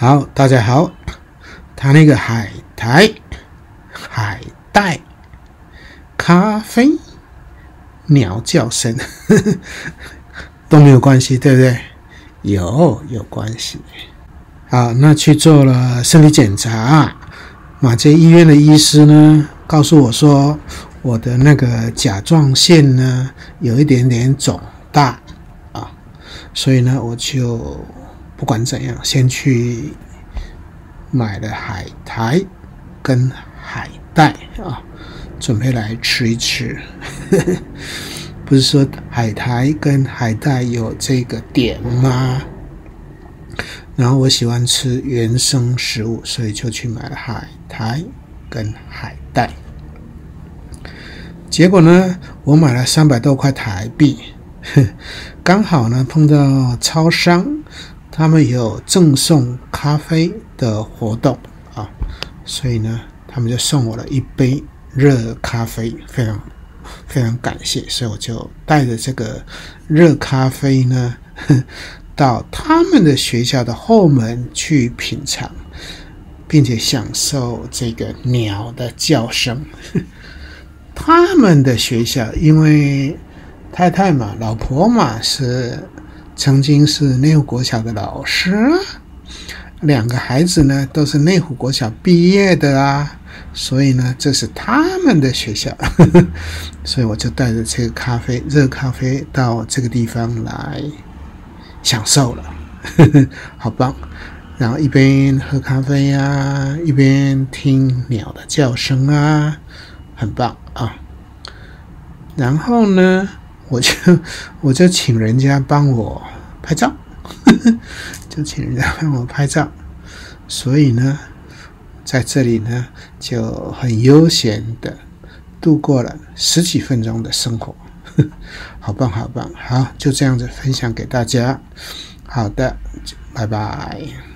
好，大家好。它那个海苔、海带、咖啡、鸟叫声都没有关系，对不对？有关系。好，那去做了身体检查，马偕医院的医师呢告诉我说，我的那个甲状腺呢有一点点肿大啊，所以呢我就不管怎样，先去买了海苔跟海带啊，准备来吃一吃。不是说海苔跟海带有这个点吗？然后我喜欢吃原生食物，所以就去买了海苔跟海带。结果呢，我买了300多块台币，刚好呢碰到超商，他们有赠送咖啡的活动啊，所以呢，他们就送我了一杯热咖啡，非常感谢，所以我就带着这个热咖啡呢，到他们的学校的后门去品尝，并且享受这个鸟的叫声。他们的学校，因为太太嘛，老婆嘛，曾经是内湖国小的老师，2个孩子呢都是内湖国小毕业的啊，所以呢这是他们的学校。所以我就带着这个热咖啡到这个地方来享受了。好棒。然后一边喝咖啡啊，一边听鸟的叫声啊，很棒啊。然后呢我就请人家帮我拍照。就请人家帮我拍照，所以呢在这里呢就很悠闲的度过了10几分钟的生活。好棒好棒。好，就这样子分享给大家。好的，拜拜。